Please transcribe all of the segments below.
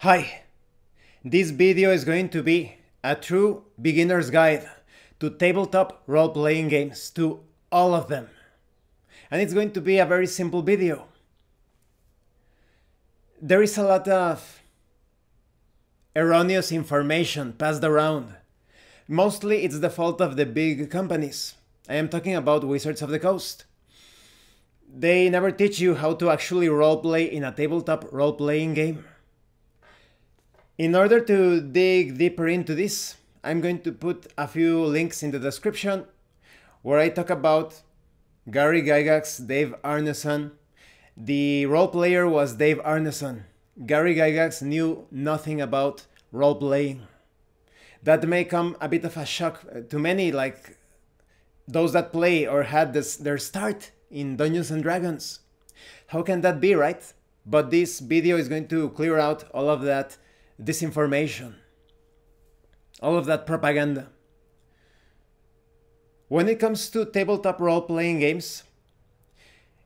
Hi, this video is going to be a true beginner's guide to tabletop role-playing games, to all of them. And it's going to be a very simple video. There is a lot of erroneous information passed around. Mostly it's the fault of the big companies. I am talking about Wizards of the Coast. They never teach you how to actually roleplay in a tabletop role-playing game. In order to dig deeper into this, I'm going to put a few links in the description where I talk about Gary Gygax, Dave Arneson. The role player was Dave Arneson. Gary Gygax knew nothing about role-playing. That may come a bit of a shock to many, like those that play or had their start in Dungeons and Dragons. How can that be, right? But this video is going to clear out all of that disinformation, all of that propaganda. When it comes to tabletop role-playing games,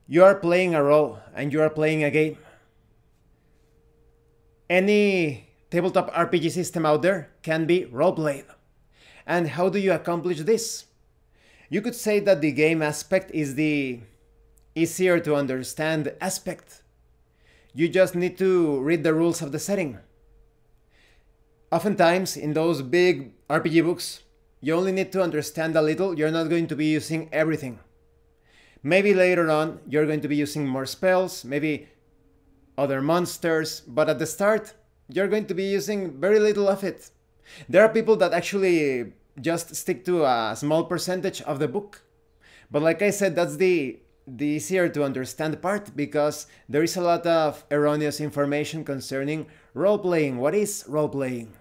you are playing a role and you are playing a game. Any tabletop RPG system out there can be role-played. And how do you accomplish this? You could say that the game aspect is the easier to understand aspect. You just need to read the rules of the setting. Oftentimes, in those big RPG books, you only need to understand a little. You're not going to be using everything. Maybe later on, you're going to be using more spells, maybe other monsters, but at the start, you're going to be using very little of it. There are people that actually just stick to a small percentage of the book. But like I said, that's the easier to understand part, because there is a lot of erroneous information concerning role-playing. What is role-playing?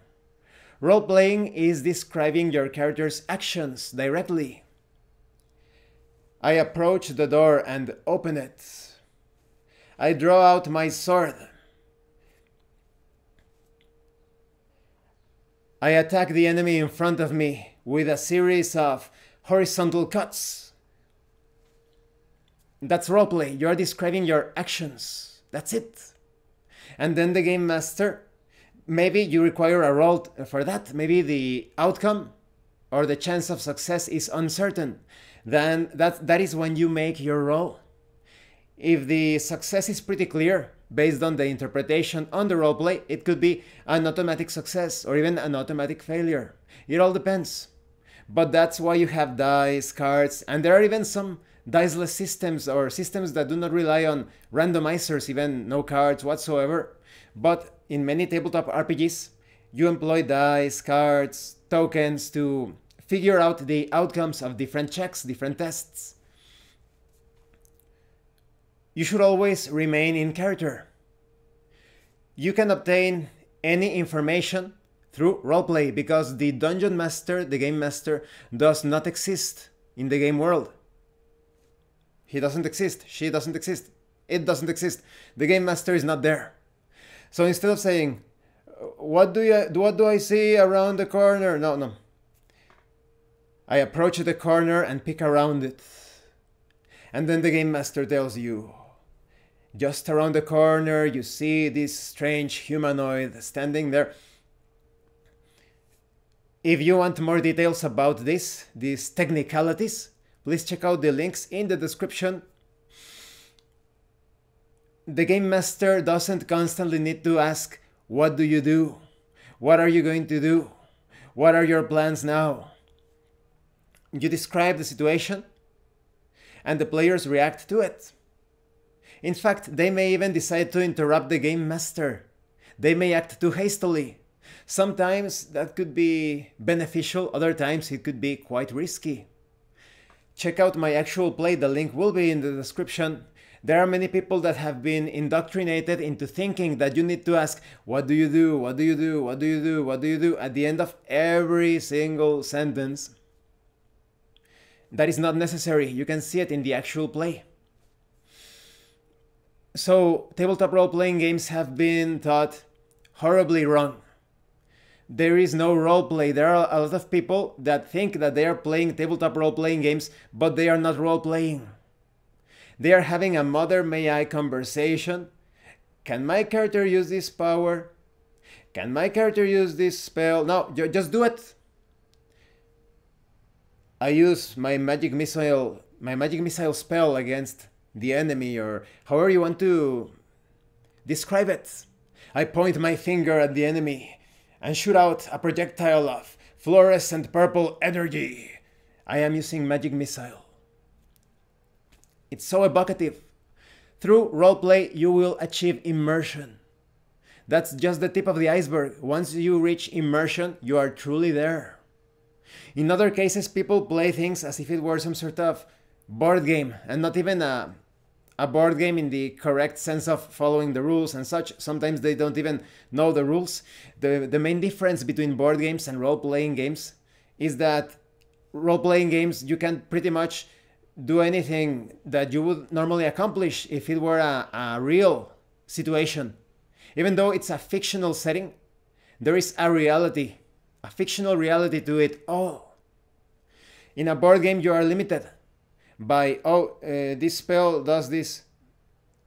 Role-playing is describing your character's actions directly. I approach the door and open it. I draw out my sword. I attack the enemy in front of me with a series of horizontal cuts. That's roleplay. You're describing your actions. That's it. And then the game master, maybe you require a roll for that. Maybe the outcome or the chance of success is uncertain. Then that is when you make your roll. If the success is pretty clear, based on the interpretation on the roleplay, it could be an automatic success or even an automatic failure. It all depends. But that's why you have dice, cards, and there are even some diceless systems or systems that do not rely on randomizers, even no cards whatsoever. But in many tabletop RPGs, you employ dice, cards, tokens to figure out the outcomes of different checks, different tests. You should always remain in character. You can obtain any information through roleplay because the dungeon master, the game master, does not exist in the game world. He doesn't exist, she doesn't exist, it doesn't exist. The game master is not there. So instead of saying, what do I see around the corner? No. I approach the corner and pick around it. And then the game master tells you, just around the corner, you see this strange humanoid standing there. If you want more details about these technicalities, please check out the links in the description. The game master doesn't constantly need to ask, what do you do? What are you going to do? What are your plans now? You describe the situation, and the players react to it. In fact, they may even decide to interrupt the game master. They may act too hastily. Sometimes that could be beneficial, other times it could be quite risky. Check out my actual play, the link will be in the description. There are many people that have been indoctrinated into thinking that you need to ask, what do you do? What do you do? What do you do? What do you do? At the end of every single sentence. That is not necessary. You can see it in the actual play. So, tabletop role-playing games have been taught horribly wrong. There is no roleplay. There are a lot of people that think that they are playing tabletop role-playing games, but they are not role-playing. They are having a mother may I conversation. Can my character use this power? Can my character use this spell? No, just do it. I use my magic missile spell against the enemy, or however you want to describe it. I point my finger at the enemy and shoot out a projectile of fluorescent purple energy. I am using magic missile. It's so evocative. Through roleplay, you will achieve immersion. That's just the tip of the iceberg. Once you reach immersion, you are truly there. In other cases, people play things as if it were some sort of board game, and not even a board game in the correct sense of following the rules and such. Sometimes they don't even know the rules. The main difference between board games and role-playing games is that role-playing games, you can pretty much do anything that you would normally accomplish if it were a real situation. Even though it's a fictional setting, there is a reality, a fictional reality to it all. In a board game, you are limited by, this spell does this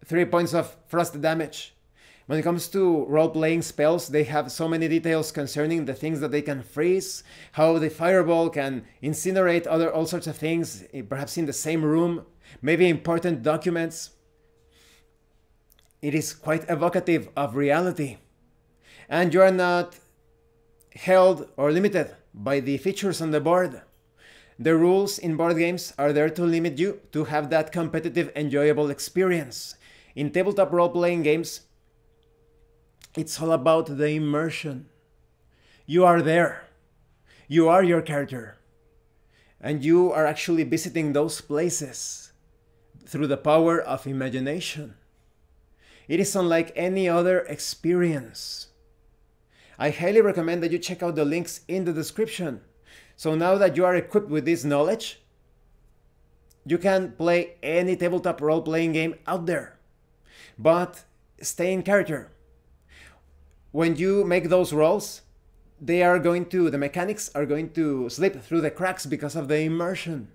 3 points of frost damage. When it comes to role-playing spells, they have so many details concerning the things that they can freeze, how the fireball can incinerate all sorts of things, perhaps in the same room, maybe important documents. It is quite evocative of reality. And you are not held or limited by the features on the board. The rules in board games are there to limit you to have that competitive, enjoyable experience. In tabletop role-playing games, it's all about the immersion. You are there. You are your character. And you are actually visiting those places through the power of imagination. It is unlike any other experience. I highly recommend that you check out the links in the description. So now that you are equipped with this knowledge, you can play any tabletop role-playing game out there. But stay in character. When you make those rolls, the mechanics are going to slip through the cracks because of the immersion.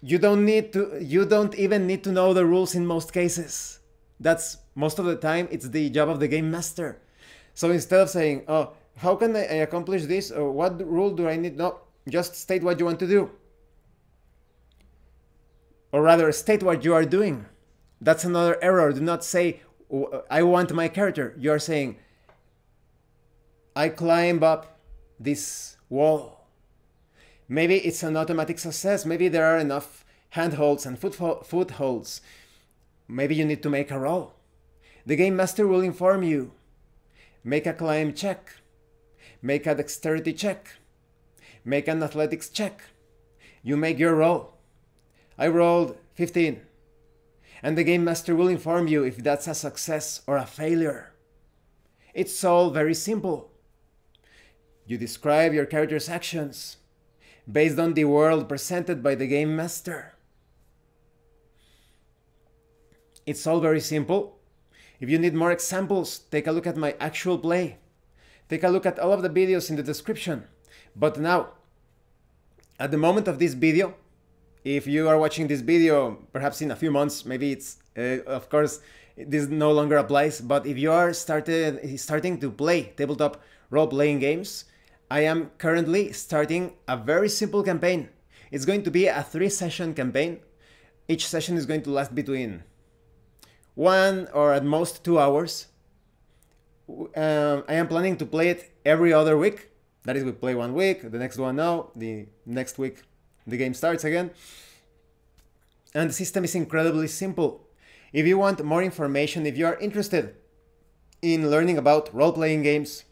You don't even need to know the rules in most cases. That's most of the time, it's the job of the game master. So instead of saying, oh, how can I accomplish this? Or what rule do I need? No, just state what you want to do. Or rather, state what you are doing. That's another error. Do not say, I want my character. You are saying, I climb up this wall. Maybe it's an automatic success. Maybe there are enough handholds and footholds. Maybe you need to make a roll. The game master will inform you. Make a climb check. Make a dexterity check. Make an athletics check. You make your roll. I rolled 15. And the game master will inform you if that's a success or a failure. It's all very simple. You describe your character's actions based on the world presented by the game master. It's all very simple. If you need more examples, take a look at my actual play. Take a look at all of the videos in the description. But now, at the moment of this video, if you are watching this video, perhaps in a few months, maybe it's, of course, this no longer applies, but if you are starting to play tabletop role-playing games, I am currently starting a very simple campaign. It's going to be a 3-session campaign. Each session is going to last between 1 or at most 2 hours. I am planning to play it every other week. That is, we play 1 week, the next one now, the next week the game starts again. And the system is incredibly simple. If you want more information, if you are interested in learning about role-playing games,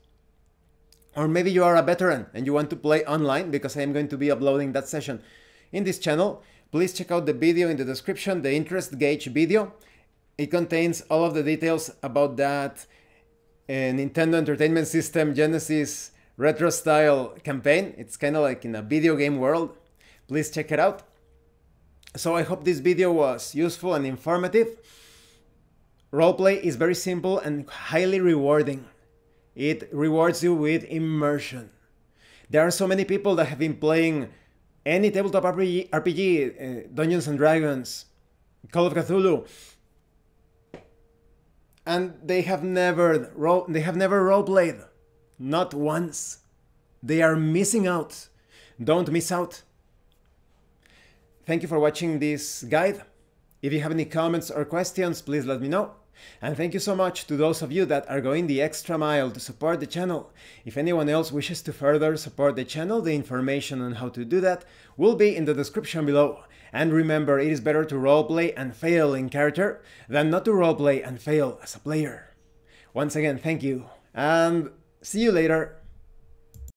or maybe you are a veteran and you want to play online, because I am going to be uploading that session in this channel, please check out the video in the description, the interest gauge video. It contains all of the details about that Nintendo Entertainment System Genesis retro style campaign. It's kind of like in a video game world. Please check it out. So I hope this video was useful and informative. Roleplay is very simple and highly rewarding. It rewards you with immersion. There are so many people that have been playing any tabletop RPG, Dungeons and Dragons, Call of Cthulhu, and they have never roleplayed. Not once. They are missing out. Don't miss out. Thank you for watching this guide. If you have any comments or questions, please let me know. And thank you so much to those of you that are going the extra mile to support the channel. If anyone else wishes to further support the channel, the information on how to do that will be in the description below. And remember, it is better to roleplay and fail in character than not to roleplay and fail as a player. Once again, thank you, and see you later.